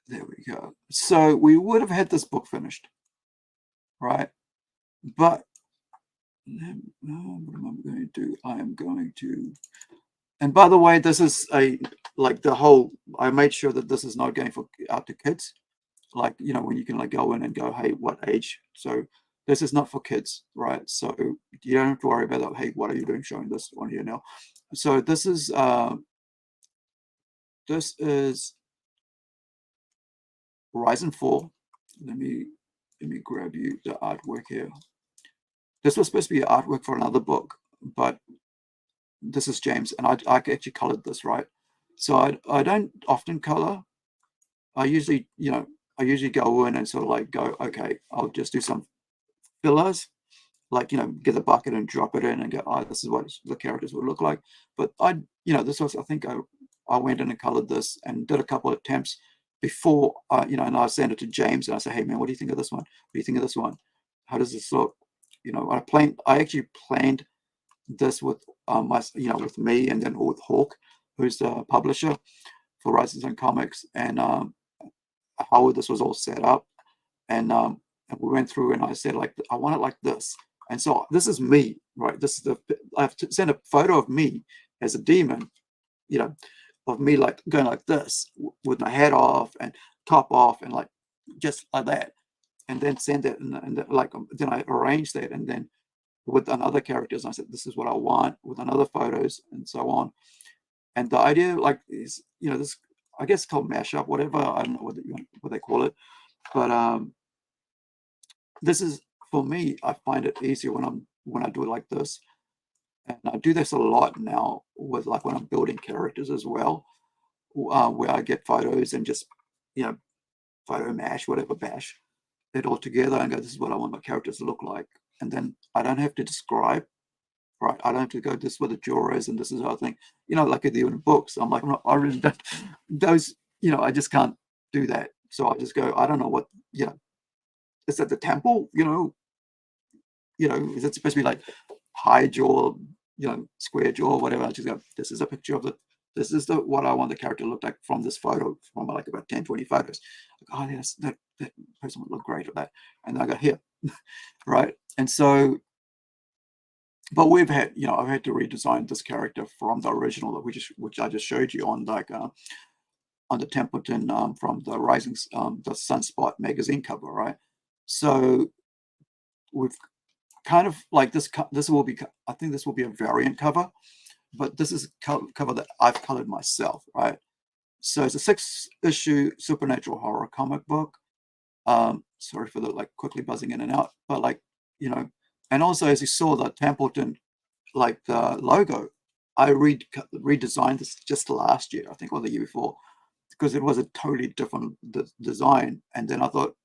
there we go. So we would have had this book finished, right? But what am I going to do? I am going to, and by the way, this is a, like the whole, I made sure that this is not going for out to kids. Like, you know, when you can like go in and go, hey, what age? So this is not for kids, right? So you don't have to worry about that. Hey, what are you doing showing this on here now? So this is Horizon 4. Let me grab you the artwork here. This was supposed to be artwork for another book, but this is James, and I actually colored this, right? So I don't often color. I usually, you know, I usually go in and sort of like go, okay, I'll just do some fillers, like, you know, get a bucket and drop it in and go, oh, this is what the characters would look like. But you know, this was, I think I went in and colored this and did a couple of attempts before, you know, and I sent it to James and I said, hey man, what do you think of this one? What do you think of this one? How does this look? You know, I actually planned this with you know, with me and then with Hawk, who's the publisher for Rising Sun Comics, and how this was all set up. And we went through and I said, like, I want it like this. And so this is me, right? This is I've sent a photo of me as a demon, you know, of me like going like this with my head off and top off and like just like that, and then send it, and like then I arranged that, and then with another characters, I said, this is what I want with another photos and so on. And the idea, like, is, you know, this, I guess, called mashup, whatever. I don't know what they call it, but this is, for me, I find it easier when I do it like this, and I do this a lot now with, like, when I'm building characters as well, where I get photos and just, you know, photo mash, whatever, bash it all together and go, this is what I want my characters to look like, and then I don't have to describe. Right, I don't have to go, this is what the drawer is and this is how I think, you know, like in the books. I'm like, I really don't, those, you know, I just can't do that. So I just go, I don't know what, you know, is that the temple, you know, is it supposed to be like high jaw, you know, square jaw, whatever. I just go, this is a picture of this is what I want the character to look like from this photo, from like about 10, 20 photos. Like, oh yes, that person would look great at that. And then I go, here, right? And so, but we've had, you know, I've had to redesign this character from the original that which I just showed you on, like, on the Templeton, from the the Sunspot magazine cover, right? So we've kind of like this will be, I think this will be a variant cover, but this is a cover that I've colored myself, right? So it's a 6-issue supernatural horror comic book. Sorry for the like quickly buzzing in and out, but like, you know, and also as you saw the Templeton, like the logo, I redesigned this just last year, I think, or the year before, because it was a totally different design. And then I thought,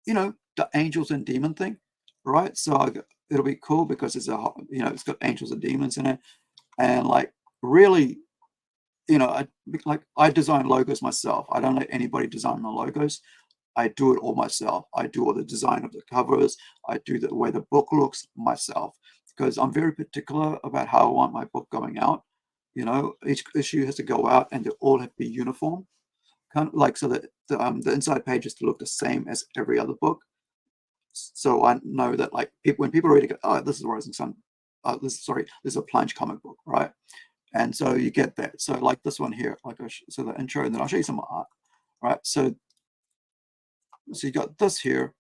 you know, the angels and demon thing, right? So it'll be cool because it's you know, it's got angels and demons in it, and like, really, you know, I design logos myself. I don't let anybody design my logos. I do it all myself. I do all the design of the covers. I do the way the book looks myself, because I'm very particular about how I want my book going out. You know, each issue has to go out and they all have to be uniform, kind of like, so that the inside pages to look the same as every other book. So I know that, like, when people read it, go, oh, this is Rising Sun. This is a Plunge comic book, right? And so you get that. So like this one here, like so the intro, and then I'll show you some art, right? So you got this here,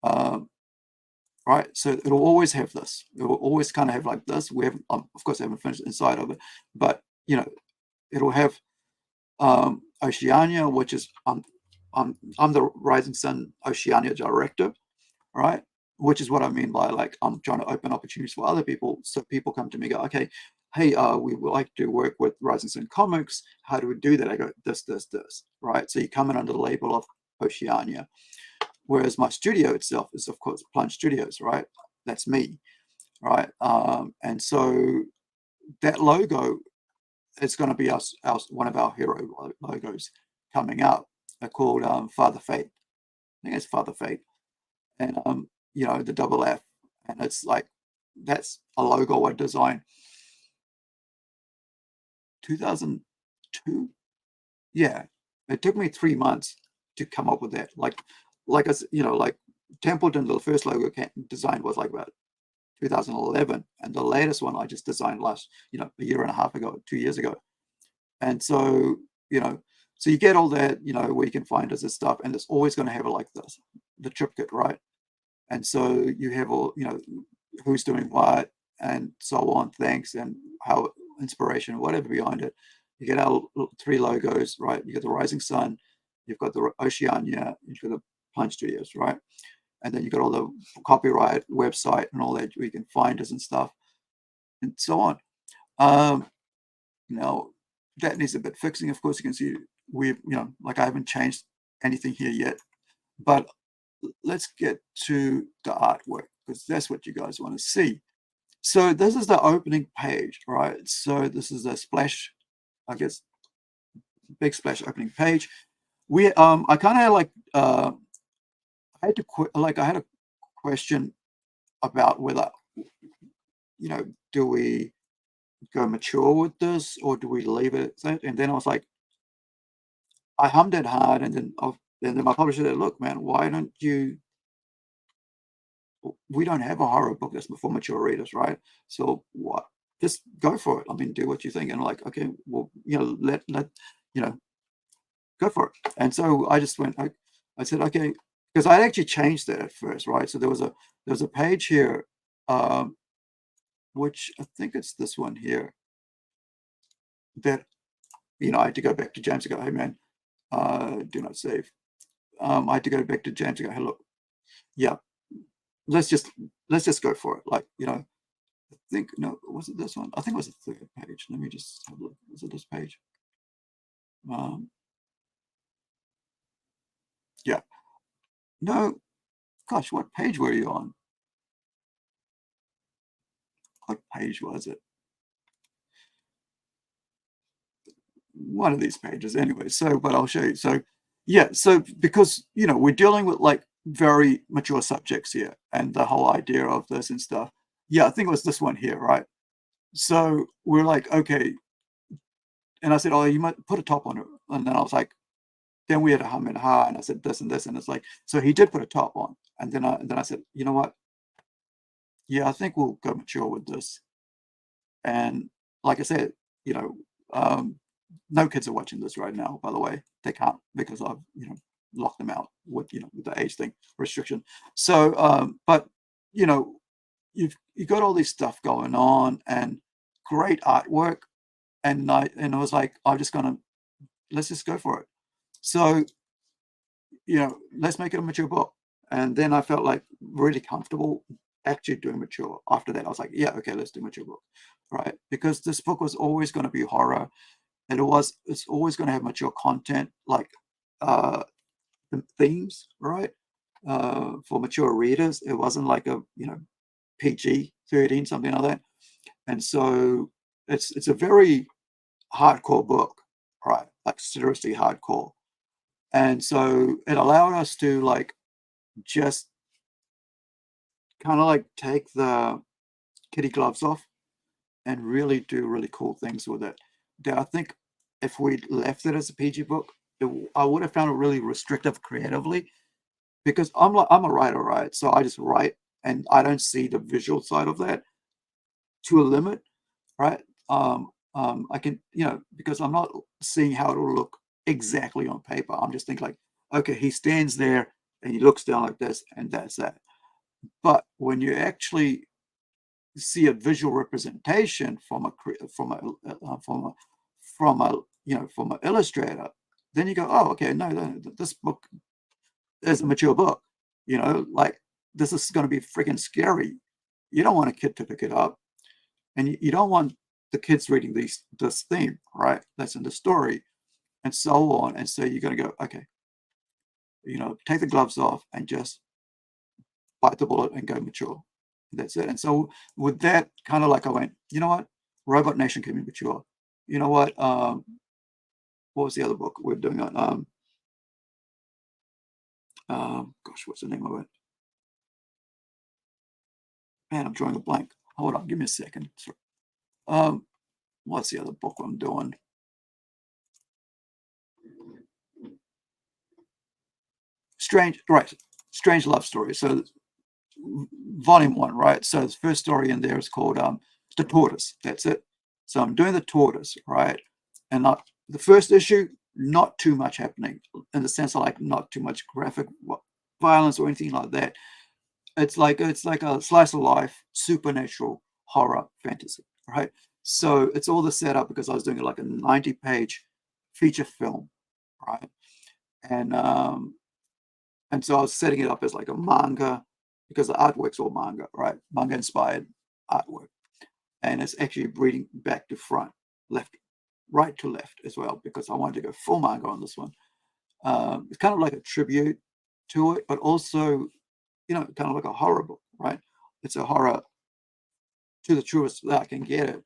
right? So it'll always have this. It will always kind of have like this. We haven't, of course, I haven't finished the inside of it, but you know, it'll have Oceania, which is I'm the Rising Sun Oceania director, right? Which is what I mean by, like, I'm trying to open opportunities for other people. So people come to me, go, okay, hey, we would like to work with Rising Sun Comics. How do we do that? I go, this, right? So you come in under the label of Oceania. Whereas my studio itself is, of course, Plunge Studios, right? That's me, right? And so that logo is going to be one of our hero logos coming up. They're called Father Fate. I think it's Father Fate, and you know, the double F, and it's like, that's a logo I designed 2002. Yeah, it took me 3 months to come up with that. Like as you know, like Templeton, the first logo design was like about 2011, and the latest one I just designed last, a year and a half ago, 2 years ago. And so, so you get all that, where you can find us and stuff, and it's always going to have it like this, the triptych, right? And so you have all, who's doing what, and so on, thanks, and how inspiration, whatever behind it. You get our 3 logos, right? You get the rising sun, you've got the Oceania, you've got the Punch Studios, right? And then you've got all the copyright website and all that where you can find us and stuff, and so on. Now that needs a bit fixing. Of course, you can see we've, like I haven't changed anything here yet, but let's get to the artwork because that's what you guys want to see. So this is the opening page, right? So this is a splash, I guess, big splash opening page. I kind of like, I had a question about whether, do we go mature with this or do we leave it at that? And then I was like, I hummed it hard, and then my publisher said, look, man, why don't you, we don't have a horror book that's for mature readers, right? So what, just go for it. I mean, do what you think. And like, okay, well, let go for it. And so I just went, I said, okay, because I actually changed that at first, right? So there was a page here, which I think it's this one here, that, I had to go back to James and go, hey man, do not save. I had to go back to James and go, hey, look, yeah, let's just go for it. Like, I think, no, was it this one? I think it was the 3rd page. Let me just have a look. Was it this page? Yeah. No, gosh, what page were you on? What page was it? One of these pages anyway. So, but I'll show you. So, yeah, so because, we're dealing with like very mature subjects here and the whole idea of this and stuff. Yeah, I think it was this one here, right? So we're like, okay. And I said, oh, you might put a top on it. And then I was like, then we had a hum and ha, and I said this and this, and it's like, so he did put a top on. And then I said, you know what? Yeah, I think we'll go mature with this. And like I said, no kids are watching this right now, by the way. They can't because I've, locked them out with, with the age thing restriction. So, but, you've got all this stuff going on and great artwork. And I was like, let's just go for it. So, let's make it a mature book. And then I felt like really comfortable actually doing mature. After that, I was like, yeah, okay, let's do mature book, right? Because this book was always going to be horror, and it's always going to have mature content, like the themes, right? For mature readers, it wasn't like a PG-13, something like that. And so it's a very hardcore book, right? Like seriously hardcore. And so it allowed us to like just kind of like take the kitty gloves off and really do really cool things with it. That I think if we left it as a PG book, I would have found it really restrictive creatively, because I'm a writer, right? So I just write and I don't see the visual side of that to a limit, right? I can, because I'm not seeing how it will look exactly on paper. I'm just thinking like, okay, he stands there and he looks down like this, and that's that. But when you actually see a visual representation from an illustrator, then you go, oh, okay, no, this book is a mature book. Like this is going to be freaking scary. You don't want a kid to pick it up, and you don't want the kids reading this theme, right? That's in the story, and so on. And so you're going to go, okay, take the gloves off and just bite the bullet and go mature. That's it. And so with that, kind of like I went, you know what? Robot Nation can be mature. You know what? What was the other book we're doing on? Gosh, what's the name of it? Man, I'm drawing a blank. Hold on, give me a second. What's the other book I'm doing? strange love story. So volume 1, right? So the first story in there is called The Tortoise. That's it. So I'm doing The Tortoise, right? And not the first issue, not too much happening in the sense of like not too much graphic violence or anything like that. It's like a slice of life, supernatural horror fantasy, right? So it's all the setup because I was doing like a 90-page feature film, right? And and so I was setting it up as like a manga because the artwork's all manga, right? Manga inspired artwork. And it's actually reading back to front, left, right to left as well, because I wanted to go full manga on this one. It's kind of like a tribute to it, but also, kind of like a horror book, right? It's a horror to the truest that I can get it.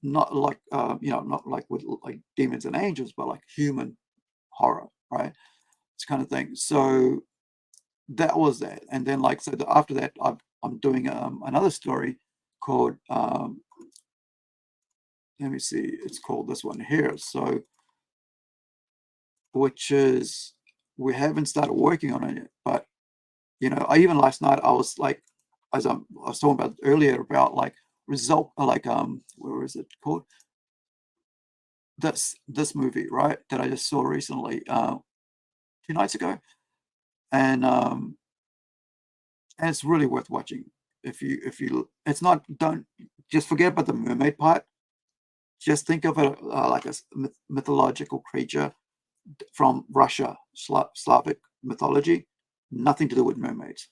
Not like, not like with like demons and angels, but like human horror, right? It's kind of thing. So that was that. And then like, so after that, I'm doing another story called, let me see, it's called this one here. So, which is, we haven't started working on it yet, but I even last night I was like, as I was talking about earlier about like where is it called? This movie, right? That I just saw recently, 2 nights ago, and it's really worth watching. If you, it's not, don't just forget about the mermaid part. Just think of it like a mythological creature from Russia, Slavic mythology, nothing to do with mermaids.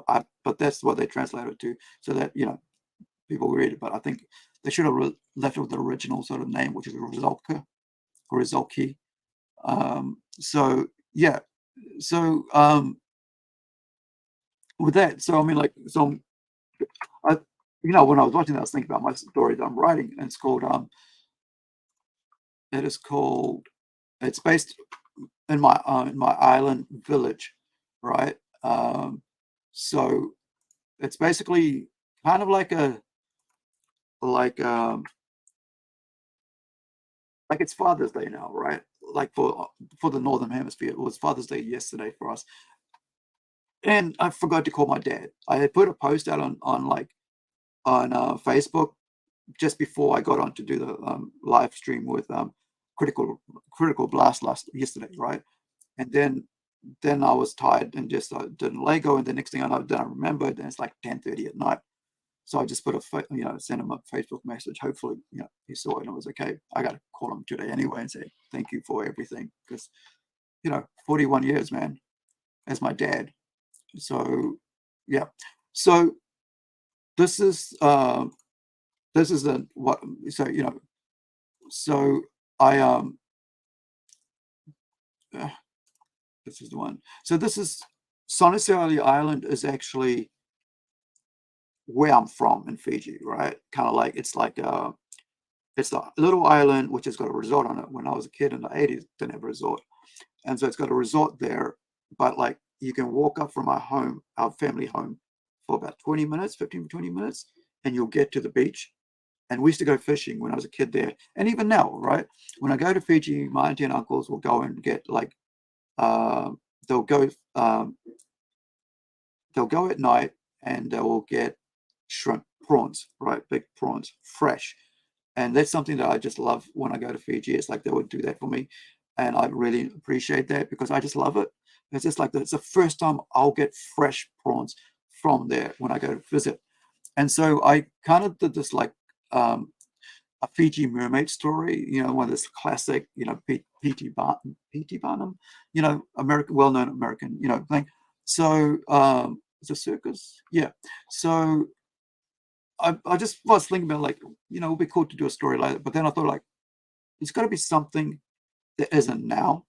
But that's what they translated to, so that people read it. But I think they should have left it with the original sort of name, which is Rizolki. So yeah, so with that, so I mean, like, so I, when I was watching that, I was thinking about my story that I'm writing, and it's called it is called, it's based in my island village, right? So it's basically kind of like like um like it's Father's Day now, right? Like for the Northern Hemisphere, it was Father's Day yesterday for us, and I forgot to call my dad. I had put a post out on like on Facebook just before I got on to do the live stream with Critical Blast yesterday, right? And then I was tired and just did Lego, and the next thing I know, then I remembered, and it's like 10:30 at night. So I just put sent him a Facebook message. Hopefully, he saw it and it was okay. I got to call him today anyway and say thank you for everything, because 41 years, man, as my dad. So yeah. So this is the what. So So I uh, this is the one. So this is Sonisali Island is actually where I'm from in Fiji, right? Kind of like it's a little island which has got a resort on it. When I was a kid in the 80s, didn't have a resort, and so it's got a resort there. But like you can walk up from our family home, for about 20 minutes, 15 to 20 minutes, and you'll get to the beach. And we used to go fishing when I was a kid there, and even now, right? When I go to Fiji, my auntie and uncles will go and get like uh, they'll go um, they'll go at night and they will get shrimp, prawns, right? Big prawns, fresh. And that's something that I just love when I go to Fiji. It's like they would do that for me. And I really appreciate that because I just love it. It's just like it's the first time I'll get fresh prawns from there when I go to visit. And so I kind of did this like a Fiji mermaid story, one of this classic, P.T. Barnum, American, well-known American, thing. So it's a circus, yeah. So I just was thinking about like, it would be cool to do a story like that, but then I thought like, it's got to be something that isn't now.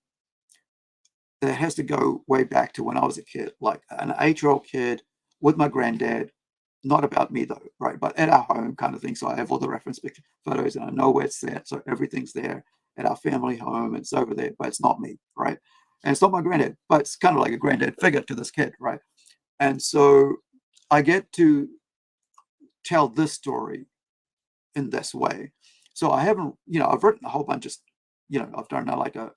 That has to go way back to when I was a kid, like an 8-year-old kid with my granddad. Not about me though, right? But at our home kind of thing. So I have all the reference picture photos and I know where it's at. So everything's there at our family home. It's over there, but it's not me, right? And it's not my granddad, but it's kind of like a granddad figure to this kid, right? And so I get to tell this story in this way. So I haven't, I've written a whole bunch of, I've done like a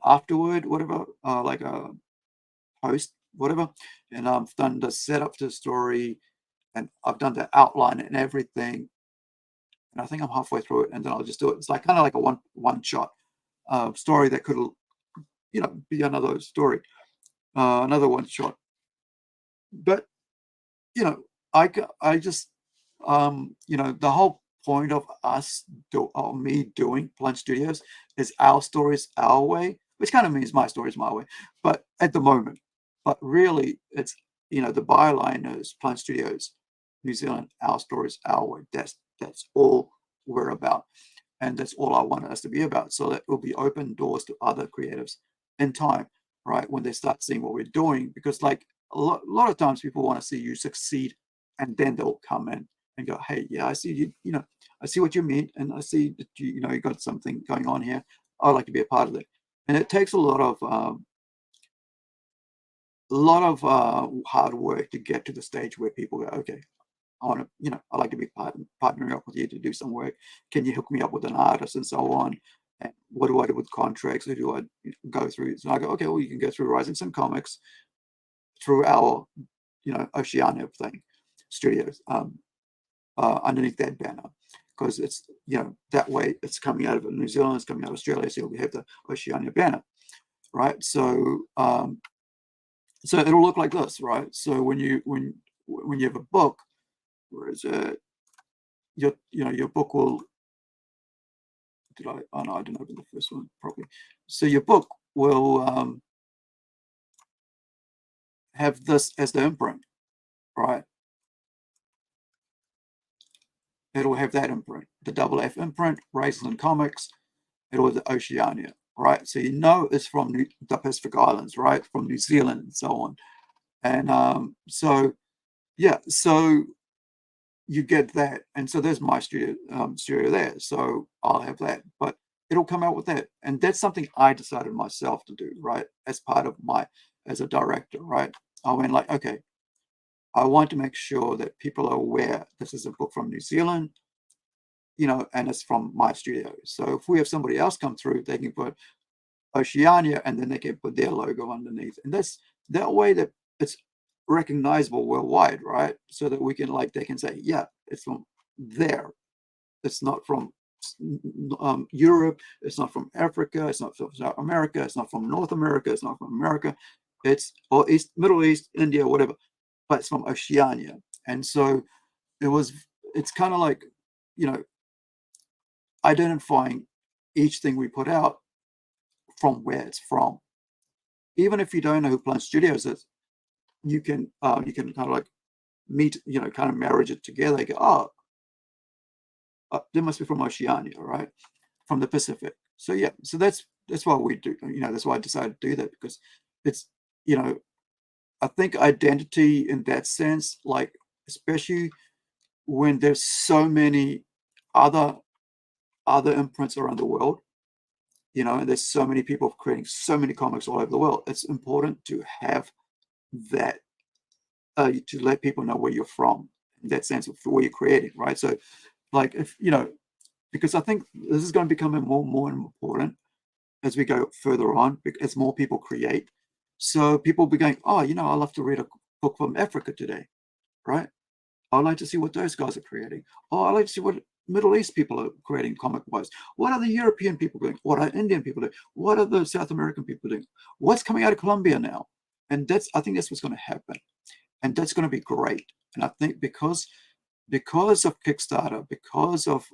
afterword, whatever, like a post, whatever, and I've done the setup to the story, and I've done the outline and everything, and I think I'm halfway through it, and then I'll just do it. It's like kind of like a one shot story that could, be another story, another one shot. But I just the whole point of me doing Plunge Studios is our stories our way, which kind of means my stories my way, but at the moment. But really, it's the byline is Plunge Studios New Zealand, our stories our way. That's all we're about, and that's all I want us to be about. So that will be open doors to other creatives in time, right? When they start seeing what we're doing, because like a lot of times people want to see you succeed, and then they'll come in and go, hey, yeah, I see you, I see what you mean, and I see that you got something going on here. I'd like to be a part of it. And it takes a lot of hard work to get to the stage where people go, okay, I want to, I'd like to be partnering up with you to do some work. Can you hook me up with an artist and so on? And what do I do with contracts? Who do I go through? So I go, okay, well, you can go through Rising Sun Comics, through our, Oceania thing, studios, underneath that banner, because it's, that way it's coming out of New Zealand, it's coming out of Australia, so we have the Oceania banner, right? So, so it'll look like this, right? So when you have a book, where is it? Your book will. Oh no, I didn't open the first one properly. So your book will have this as the imprint, right? It'll have that imprint, the double F imprint, Rising Sun Comics. It'll have the Oceania, right? So it's from the Pacific Islands, right? From New Zealand and so on. And so yeah, so you get that, and so there's my studio there. So I'll have that, but it'll come out with that, and that's something I decided myself to do, right? As part of as a director, right? I went like, okay, I want to make sure that people are aware this is a book from New Zealand, and it's from my studio. So if we have somebody else come through, they can put Oceania, and then they can put their logo underneath, and that's that way that it's recognizable worldwide, right? So that we can they can say, yeah, it's from there. It's not from Europe. It's not from Africa. It's not from South America. It's not from North America. It's not from America. Or Middle East, India, whatever. But it's from Oceania. And so it's kind of like, identifying each thing we put out from where it's from. Even if you don't know who Plunge Studios is, you can kind of like meet, kind of marriage it together. You go, oh, they must be from Oceania, right? From the Pacific. So yeah, so that's why we do, that's why I decided to do that, because it's, I think identity in that sense, like especially when there's so many other imprints around the world, and there's so many people creating so many comics all over the world, it's important to have that, to let people know where you're from, in that sense of where you're creating, right? So like if, because I think this is going to become more important as we go further on, as more people create. So people will be going, oh, I love to read a book from Africa today, right? I'd like to see what those guys are creating. Oh, I'd like to see what Middle East people are creating comic-wise. What are the European people doing? What are Indian people doing? What are the South American people doing? What's coming out of Colombia now? And I think that's what's going to happen. And that's going to be great. And I think because of Kickstarter, because of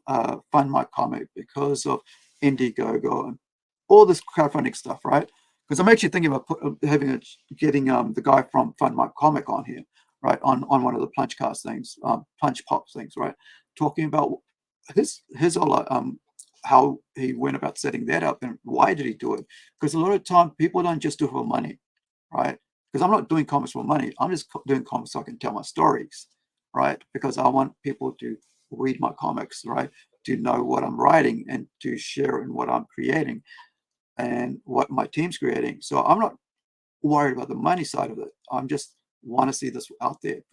Fund My Comic, because of Indiegogo, and all this crowdfunding stuff, right? Because I'm actually thinking about getting the guy from Fund My Comic on here, right? On one of the Plunge Cast things, Plunge Pop things, right? Talking about his how he went about setting that up and why did he do it? Because a lot of time people don't just do it for money, right? Because I'm not doing comics for money. I'm just doing comics so I can tell my stories, right? Because I want people to read my comics, right? To know what I'm writing and to share in what I'm creating and what my team's creating. So I'm not worried about the money side of it. I'm just want to see this out there.